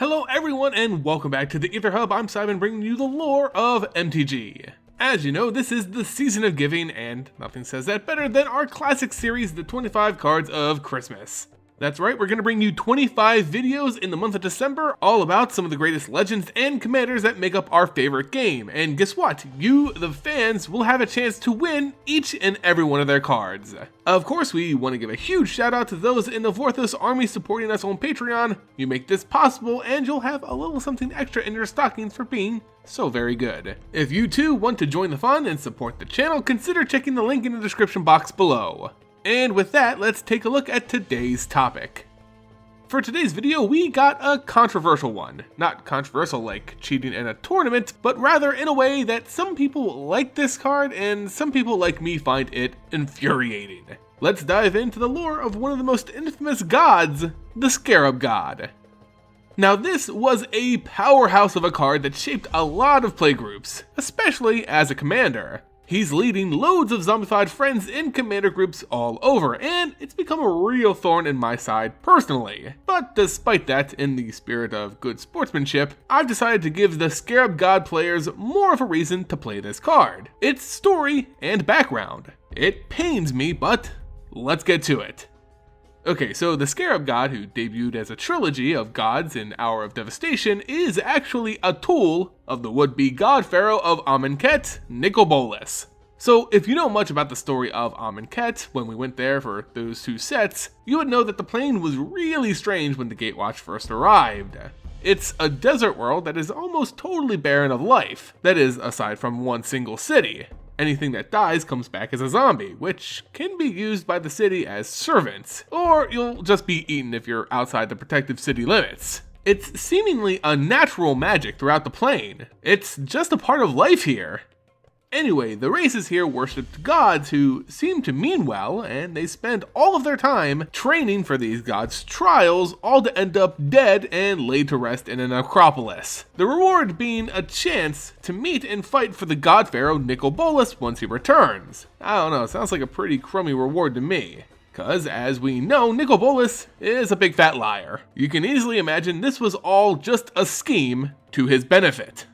Hello everyone and welcome back to the Aether Hub. I'm Simon, bringing you the lore of MTG. As you know, this is the season of giving, and nothing says that better than our classic series, the 25 Cards of Christmas. That's right, we're going to bring you 25 videos in the month of December, all about some of the greatest legends and commanders that make up our favorite game. And guess what? You, the fans, will have a chance to win each and every one of their cards. Of course, we want to give a huge shout out to those in the Vorthos army supporting us on Patreon. You make this possible, and you'll have a little something extra in your stockings for being so very good. If you too want to join the fun and support the channel, consider checking the link in the description box below. And with that, let's take a look at today's topic. For today's video, we got a controversial one. Not controversial like cheating in a tournament, but rather in a way that some people like this card and some people like me find it infuriating. Let's dive into the lore of one of the most infamous gods, the Scarab God. Now this was a powerhouse of a card that shaped a lot of playgroups, especially as a commander. He's leading loads of zombified friends in commander groups all over, and it's become a real thorn in my side personally. But despite that, in the spirit of good sportsmanship, I've decided to give the Scarab God players more of a reason to play this card. Its story and background. It pains me, but let's get to it. Okay, so the Scarab God, who debuted as a trilogy of gods in Hour of Devastation, is actually a tool of the would-be god pharaoh of Amonkhet, Nicol Bolas. So if you know much about the story of Amonkhet, when we went there for those two sets, you would know that the plane was really strange when the Gatewatch first arrived. It's a desert world that is almost totally barren of life, that is, aside from one single city. Anything that dies comes back as a zombie, which can be used by the city as servants, or you'll just be eaten if you're outside the protective city limits. It's seemingly a natural magic throughout the plane. It's just a part of life here. Anyway, the races here worshipped gods who seem to mean well, and they spend all of their time training for these gods' trials, all to end up dead and laid to rest in a necropolis. The reward being a chance to meet and fight for the god pharaoh Nicol Bolas once he returns. I don't know, sounds like a pretty crummy reward to me. Cause as we know, Nicol Bolas is a big fat liar. You can easily imagine this was all just a scheme to his benefit.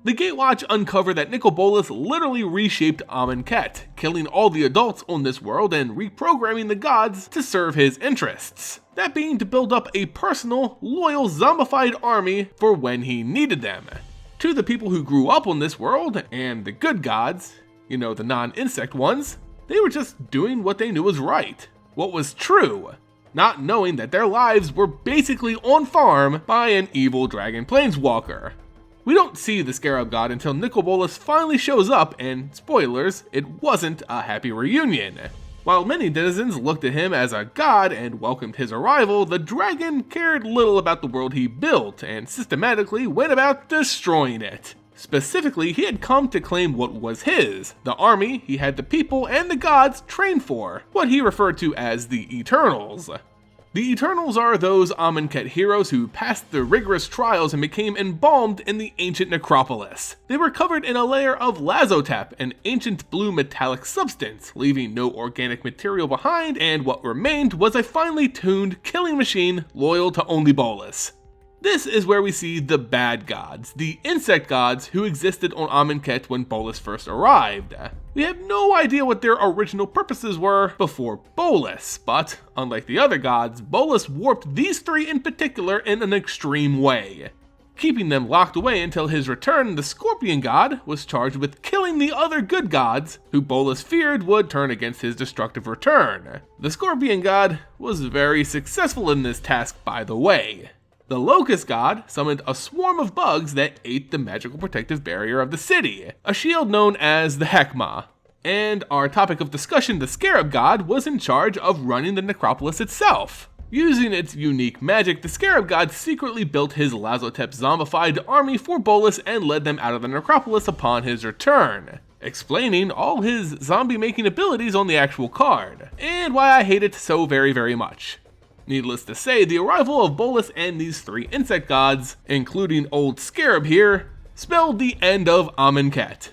The Gatewatch uncovered that Nicol Bolas literally reshaped Amonkhet, killing all the adults on this world and reprogramming the gods to serve his interests. That being to build up a personal, loyal, zombified army for when he needed them. To the people who grew up on this world, and the good gods, you know, the non-insect ones, they were just doing what they knew was right, what was true, not knowing that their lives were basically on farm by an evil dragon planeswalker. We don't see the Scarab God until Nicol Bolas finally shows up, and spoilers, it wasn't a happy reunion. While many denizens looked at him as a god and welcomed his arrival, the dragon cared little about the world he built and systematically went about destroying it. Specifically, he had come to claim what was his, the army he had the people and the gods train for, what he referred to as the Eternals. The Eternals are those Amonkhet heroes who passed the rigorous trials and became embalmed in the ancient necropolis. They were covered in a layer of lazotap, an ancient blue metallic substance, leaving no organic material behind, and what remained was a finely tuned killing machine loyal to only Bolas. This is where we see the bad gods, the insect gods who existed on Amonkhet when Bolas first arrived. We have no idea what their original purposes were before Bolas, but unlike the other gods, Bolas warped these three in particular in an extreme way. Keeping them locked away until his return, the Scorpion God was charged with killing the other good gods, who Bolas feared would turn against his destructive return. The Scorpion God was very successful in this task, by the way. The Locust God summoned a swarm of bugs that ate the magical protective barrier of the city, a shield known as the Heckma. And our topic of discussion, the Scarab God, was in charge of running the necropolis itself. Using its unique magic, the Scarab God secretly built his Lazotep zombified army for Bolas and led them out of the necropolis upon his return, explaining all his zombie-making abilities on the actual card, and why I hate it so very, very much. Needless to say, the arrival of Bolas and these three insect gods, including old Scarab here, spelled the end of Amonkhet.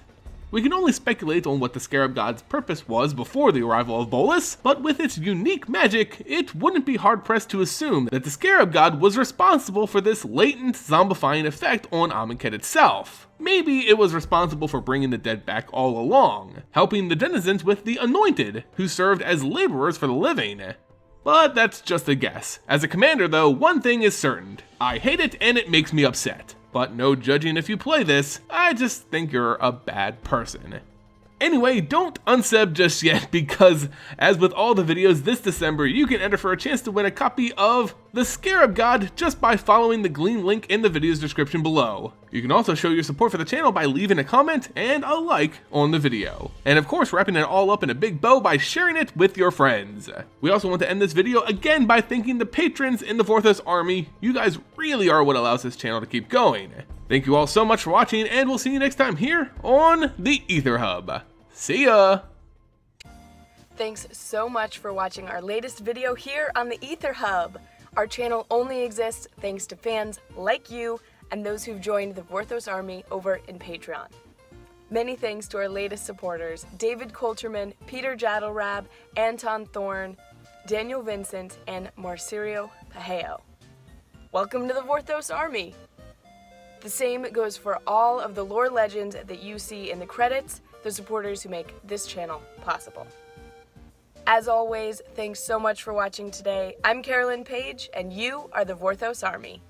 We can only speculate on what the Scarab God's purpose was before the arrival of Bolas, but with its unique magic, it wouldn't be hard-pressed to assume that the Scarab God was responsible for this latent zombifying effect on Amonkhet itself. Maybe it was responsible for bringing the dead back all along, helping the denizens with the Anointed, who served as laborers for the living. But that's just a guess. As a commander though, one thing is certain. I hate it and it makes me upset. But no judging if you play this, I just think you're a bad person. Anyway, don't unsub just yet, because as with all the videos this December, you can enter for a chance to win a copy of The Scarab God just by following the Gleam link in the video's description below. You can also show your support for the channel by leaving a comment and a like on the video. And of course, wrapping it all up in a big bow by sharing it with your friends. We also want to end this video again by thanking the patrons in the Vorthos army. You guys really are what allows this channel to keep going. Thank you all so much for watching, and we'll see you next time here on the Aether Hub. See ya! Thanks so much for watching our latest video here on the Aether Hub. Our channel only exists thanks to fans like you and those who've joined the Vorthos army over in Patreon. Many thanks to our latest supporters, David Coulterman, Peter Jadalrab, Anton Thorne, Daniel Vincent, and Marcirio Pajeo. Welcome to the Vorthos army! The same goes for all of the lore legends that you see in the credits, the supporters who make this channel possible. As always, thanks so much for watching today. I'm Carolyn Page, and you are the Vorthos Army.